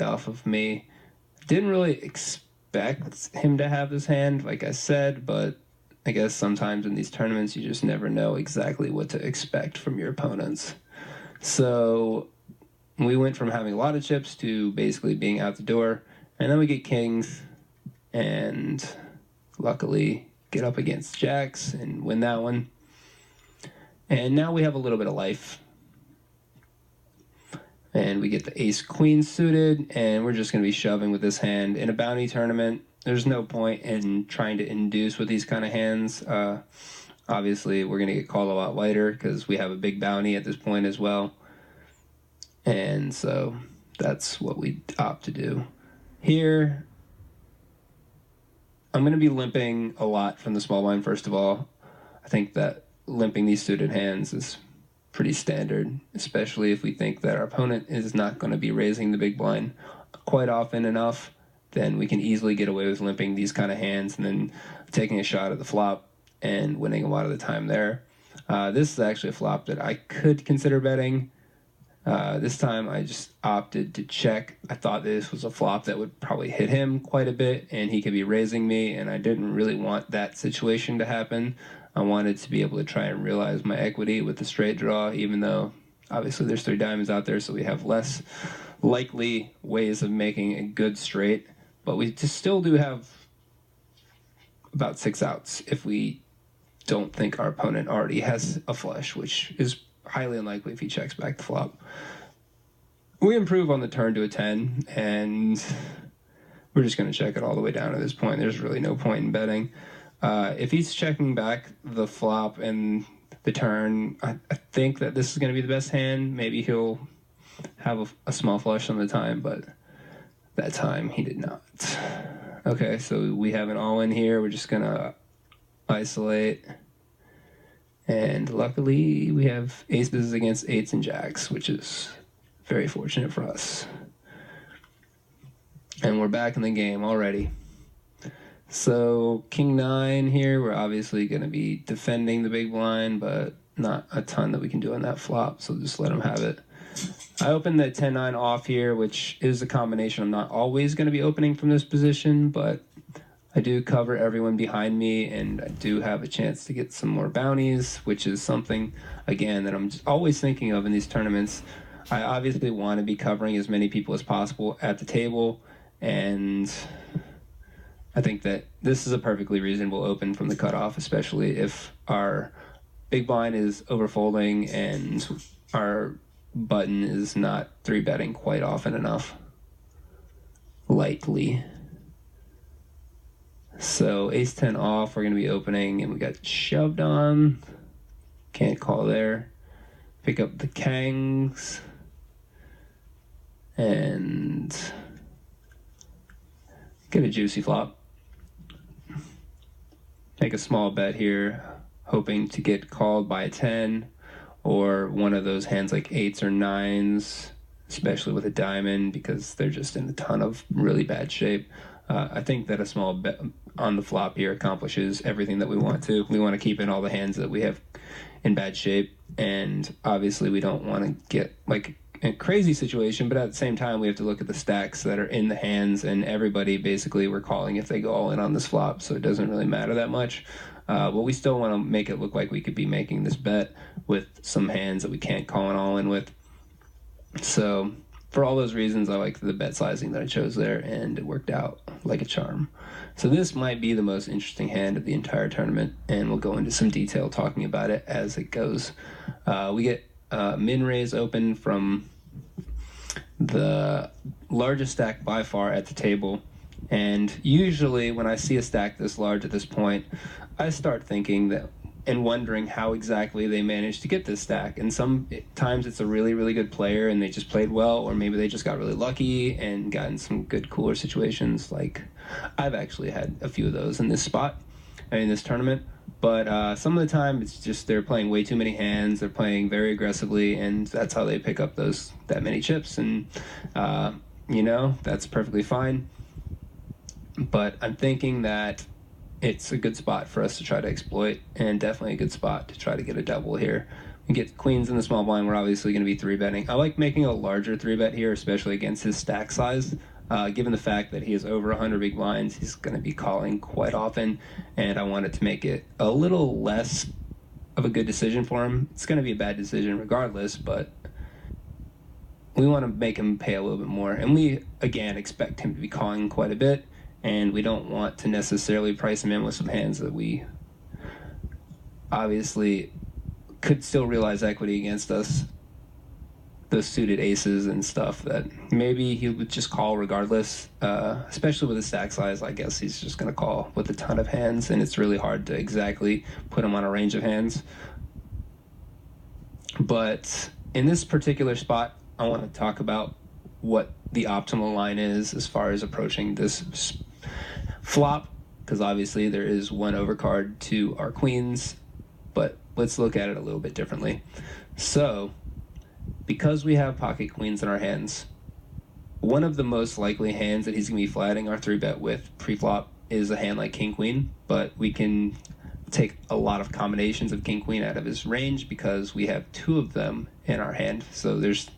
off of me. Didn't really expect him to have this hand, like I said, but I guess sometimes in these tournaments you just never know exactly what to expect from your opponents. So we went from having a lot of chips to basically being out the door, and then we get kings, and luckily get up against jacks and win that one. And now we have a little bit of life. And we get the ace queen suited, and we're just going to be shoving with this hand. In a bounty tournament, there's no point in trying to induce with these kind of hands. Obviously, we're going to get called a lot lighter because we have a big bounty at this point as well. And so that's what we opt to do. Here, I'm going to be limping a lot from the small blind, first of all. I think that limping these suited hands is pretty standard, especially if we think that our opponent is not going to be raising the big blind quite often enough. Then we can easily get away with limping these kind of hands and then taking a shot at the flop and winning a lot of the time there. This is actually a flop that I could consider betting. This time I just opted to check. I thought this was a flop that would probably hit him quite a bit and he could be raising me, and I didn't really want that situation to happen. I wanted to be able to try and realize my equity with the straight draw, even though obviously there's 3 diamonds out there, so we have less likely ways of making a good straight. But we just still do have about 6 outs if we don't think our opponent already has a flush, which is highly unlikely if he checks back the flop. We improve on the turn to a 10, and we're just going to check it all the way down at this point. There's really no point in betting. If he's checking back the flop and the turn, I think that this is going to be the best hand. Maybe he'll have a small flush on the time, but that time he did not. Okay, so we have an all-in here. We're just going to isolate. And luckily, we have aces against 8s and jacks, which is very fortunate for us. And we're back in the game already. So king 9 here, we're obviously going to be defending the big blind, but not a ton that we can do on that flop, so just let him have it. I opened the 10-9 off here, which is a combination I'm not always going to be opening from this position, but I do cover everyone behind me, and I do have a chance to get some more bounties, which is something, again, that I'm just always thinking of in these tournaments. I obviously want to be covering as many people as possible at the table, and I think that this is a perfectly reasonable open from the cutoff, especially if our big blind is overfolding and our button is not 3-betting quite often enough. Likely. So ace-10 off, we're going to be opening, and we got shoved on. Can't call there. Pick up the kangs. And get a juicy flop. Make a small bet here, hoping to get called by a 10 or one of those hands like 8s or 9s, especially with a diamond, because they're just in a ton of really bad shape. I think that a small bet on the flop here accomplishes everything that we want to. We want to keep in all the hands that we have in bad shape, and obviously we don't want to get like a crazy situation, but at the same time we have to look at the stacks that are in the hands, and everybody basically we're calling if they go all in on this flop, so it doesn't really matter that much. But we still want to make it look like we could be making this bet with some hands that we can't call an all in with. So for all those reasons, I like the bet sizing that I chose there, and it worked out like a charm. So this might be the most interesting hand of the entire tournament, and we'll go into some detail talking about it as it goes. We get min raise open from the largest stack by far at the table, and usually when I see a stack this large at this point, I start thinking that and wondering how exactly they managed to get this stack. And sometimes it's a really, really good player and they just played well, or maybe they just got really lucky and got in some good, cooler situations. Like I've actually had a few of those in this spot, in this tournament. But some of the time it's just they're playing way too many hands, they're playing very aggressively, and that's how they pick up that many chips. And, that's perfectly fine. But I'm thinking that it's a good spot for us to try to exploit, and definitely a good spot to try to get a double here and get queens in the small blind, we're obviously going to be 3-betting. I like making a larger 3-bet here, especially against his stack size. Given the fact that he has over 100 big blinds, he's going to be calling quite often, and I wanted to make it a little less of a good decision for him. It's going to be a bad decision regardless, but we want to make him pay a little bit more. And we, again, expect him to be calling quite a bit, and we don't want to necessarily price him in with some hands that we obviously could still realize equity against us. Those suited aces and stuff that maybe he would just call regardless, especially with his stack size. I guess he's just going to call with a ton of hands, and it's really hard to exactly put him on a range of hands. But in this particular spot, I want to talk about what the optimal line is as far as approaching this flop, because obviously there is one overcard to our queens, but let's look at it a little bit differently. So, because we have pocket queens in our hands, one of the most likely hands that he's going to be flatting our 3-bet with pre-flop is a hand like king-queen, but we can take a lot of combinations of king-queen out of his range because we have 2 of them in our hand. So there's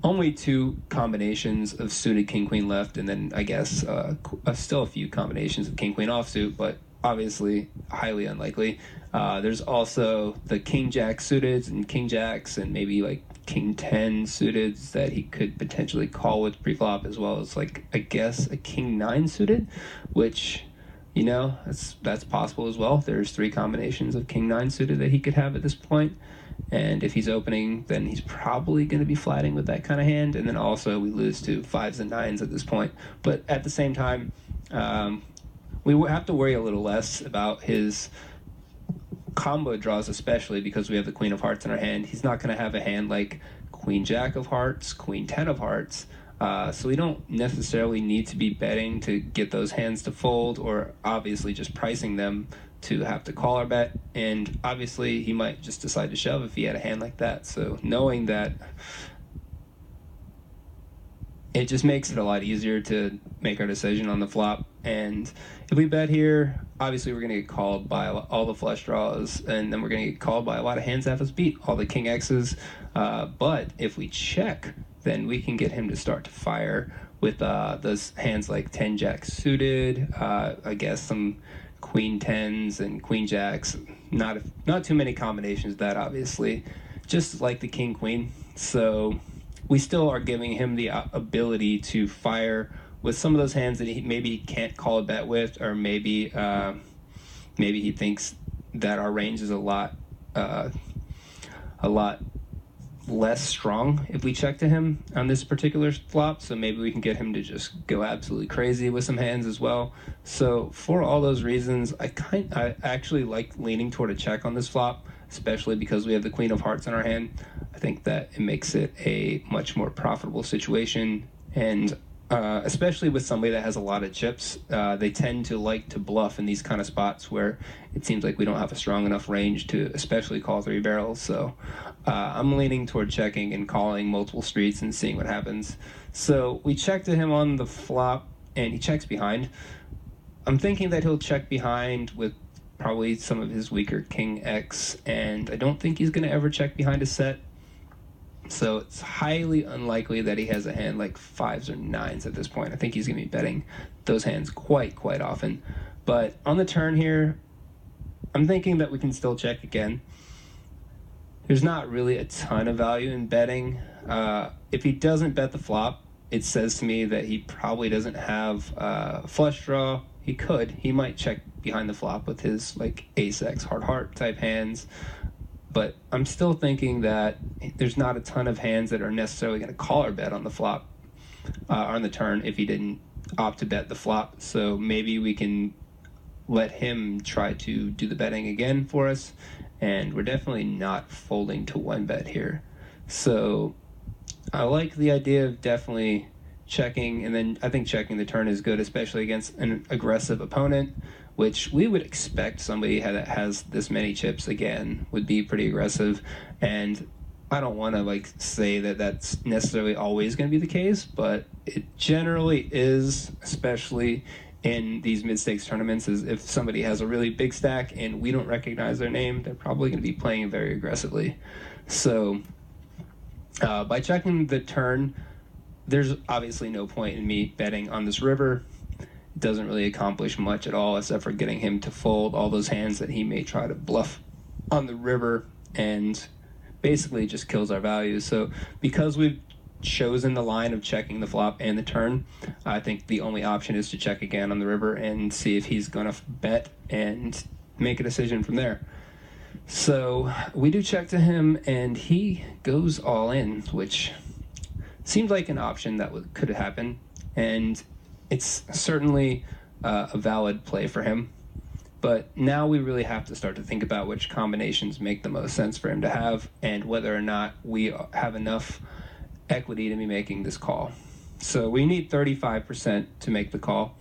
only 2 combinations of suited king-queen left, and then I guess still a few combinations of king-queen offsuit, but obviously highly unlikely. There's also the king-jack suited and king-jacks and maybe like king-10 suited that he could potentially call with pre-flop, as well as like, I guess, a king-9 suited, which, you know, that's possible as well. There's 3 combinations of king-9 suited that he could have at this point. And if he's opening, then he's probably going to be flatting with that kind of hand. And then also we lose to 5s and 9s at this point. But at the same time, we have to worry a little less about his combo draws, especially because we have the queen of hearts in our hand. He's not going to have a hand like queen jack of hearts, queen 10 of hearts. So we don't necessarily need to be betting to get those hands to fold, or obviously just pricing them to have to call our bet. And obviously he might just decide to shove if he had a hand like that. So knowing that, it just makes it a lot easier to make our decision on the flop. And if we bet here, obviously we're going to get called by all the flush draws, and then we're going to get called by a lot of hands that have us beat, all the king X's. But if we check, then we can get him to start to fire with those hands like 10 jack suited, I guess some queen 10s and queen jacks. Not too many combinations of that, obviously, just like the king queen. So we still are giving him the ability to fire with some of those hands that he maybe can't call a bet with, or maybe he thinks that our range is a lot less strong if we check to him on this particular flop. So maybe we can get him to just go absolutely crazy with some hands as well. So for all those reasons, I actually like leaning toward a check on this flop, especially because we have the queen of hearts in our hand. I think that it makes it a much more profitable situation, and especially with somebody that has a lot of chips, they tend to like to bluff in these kind of spots where it seems like we don't have a strong enough range to especially call 3 barrels. So I'm leaning toward checking and calling multiple streets and seeing what happens. So we check to him on the flop, and he checks behind. I'm thinking that he'll check behind with probably some of his weaker king X, and I don't think he's going to ever check behind a set. So it's highly unlikely that he has a hand like 5s or 9s at this point. I think he's going to be betting those hands quite often. But on the turn here, I'm thinking that we can still check again. There's not really a ton of value in betting. If he doesn't bet the flop, it says to me that he probably doesn't have flush draw. He might check behind the flop with his like ace X heart type hands. But I'm still thinking that there's not a ton of hands that are necessarily going to call our bet on the flop, on the turn, if he didn't opt to bet the flop. So maybe we can let him try to do the betting again for us. And we're definitely not folding to 1-bet here. So I like the idea of definitely checking, and then I think checking the turn is good, especially against an aggressive opponent, which we would expect somebody that has this many chips again would be pretty aggressive. And I don't want to like say that that's necessarily always going to be the case, but it generally is, especially in these mid-stakes tournaments, is if somebody has a really big stack and we don't recognize their name, they're probably going to be playing very aggressively. So by checking the turn, there's obviously no point in me betting on this river. It doesn't really accomplish much at all except for getting him to fold all those hands that he may try to bluff on the river, and basically just kills our value. So because we've chosen the line of checking the flop and the turn, I think the only option is to check again on the river and see if he's going to bet and make a decision from there. So we do check to him, and he goes all in, which seems like an option that could happen, and it's certainly a valid play for him. But now we really have to start to think about which combinations make the most sense for him to have, and whether or not we have enough equity to be making this call. So we need 35% to make the call.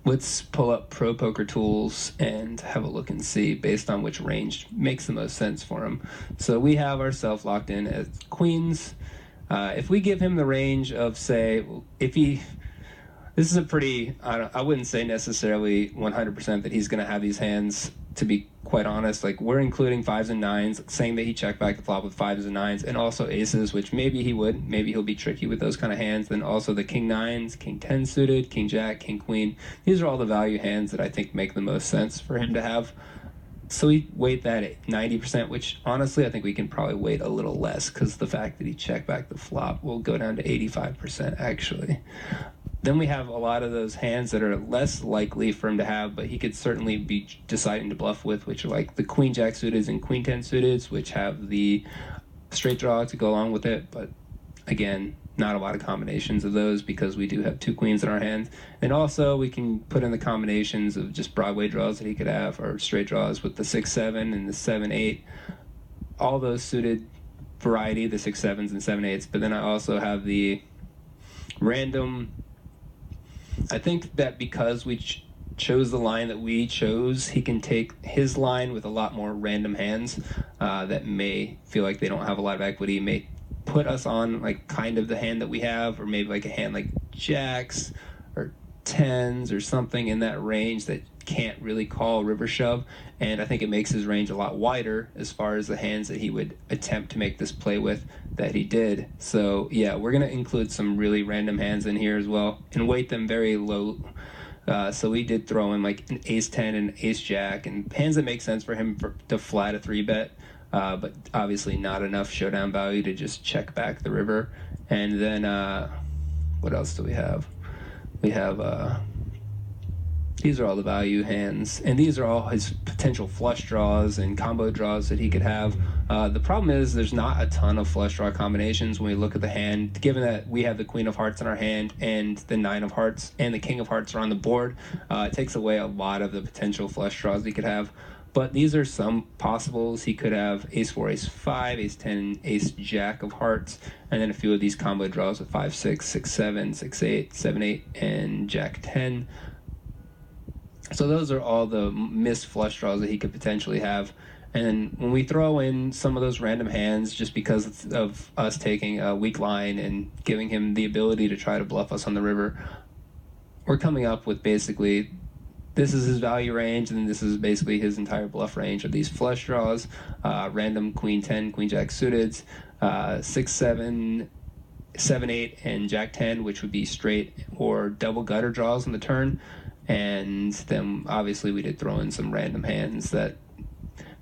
Let's pull up Pro Poker Tools and have a look and see based on which range makes the most sense for him. So we have ourselves locked in as queens. If we give him the range of, say, if he... This is a pretty, I wouldn't say necessarily 100% that he's going to have these hands, to be quite honest. Like, we're including 5s and 9s, saying that he checked back the flop with 5s and 9s, and also aces, which maybe he would. Maybe he'll be tricky with those kind of hands. Then also the king 9s, king 10 suited, king jack, king queen. These are all the value hands that I think make the most sense for him to have. So we weight that at 90%, which honestly I think we can probably weight a little less, because the fact that he checked back the flop will go down to 85% actually. Then we have a lot of those hands that are less likely for him to have, but he could certainly be deciding to bluff with, which are like the queen jack suited and queen 10 suited, which have the straight draw to go along with it. But again, not a lot of combinations of those because we do have two queens in our hand. And also we can put in the combinations of just Broadway draws that he could have, or straight draws with the 6-7 and the 7-8. All those suited variety, the 6-7s and 7-8s. But then I also have the random... I think that because we chose the line that we chose, he can take his line with a lot more random hands that may feel like they don't have a lot of equity, may put us on like kind of the hand that we have, or maybe like a hand like jacks or 10s or something in that range that can't really call river shove. And I think it makes his range a lot wider as far as the hands that he would attempt to make this play with that he did. So yeah, we're going to include some really random hands in here as well and weight them very low. So we did throw in like an ace 10 and ace jack and hands that make sense for him to flat a 3-bet, but obviously not enough showdown value to just check back the river. And then what else do we have? We have these are all the value hands, and these are all his potential flush draws and combo draws that he could have. The problem is there's not a ton of flush draw combinations when we look at the hand, given that we have the queen of hearts in our hand and the 9 of hearts and the king of hearts are on the board. It takes away a lot of the potential flush draws he could have. But these are some possibles. He could have ace 4, ace 5, ace 10, ace jack of hearts, and then a few of these combo draws with 5, 6, 6, 7, 6, 8, 7, 8, and jack 10. So those are all the missed flush draws that he could potentially have. And then when we throw in some of those random hands, just because of us taking a weak line and giving him the ability to try to bluff us on the river, we're coming up with basically, this is his value range, and this is basically his entire bluff range of these flush draws, random queen 10, queen jack suited, 6, 7, 7, 8, and jack 10, which would be straight or double gutter draws on the turn. And then obviously we did throw in some random hands that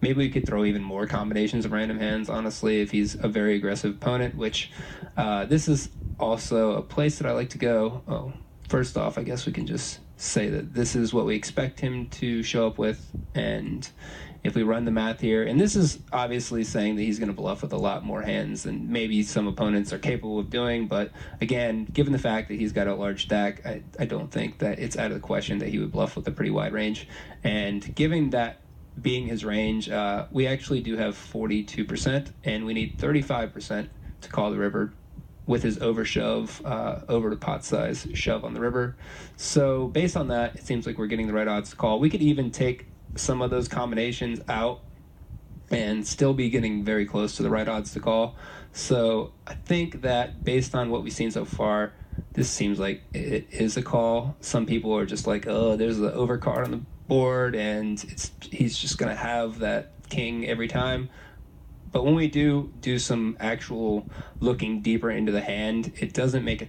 maybe we could throw even more combinations of random hands, honestly, if he's a very aggressive opponent, which this is also a place that I like to go. Oh, first off, I guess we can just say that this is what we expect him to show up with. And if we run the math here, and this is obviously saying that he's going to bluff with a lot more hands than maybe some opponents are capable of doing, but again, given the fact that he's got a large stack, I don't think that it's out of the question that he would bluff with a pretty wide range. And given that being his range, we actually do have 42%, and we need 35% to call the river with his over shove, over to pot size shove on the river. So based on that, it seems like we're getting the right odds to call. We could even take some of those combinations out and still be getting very close to the right odds to call. So I think that based on what we've seen so far, this seems like it is a call. Some people are just like, oh, there's the overcard on the board, and he's just going to have that king every time. But when we do some actual looking deeper into the hand, it doesn't make a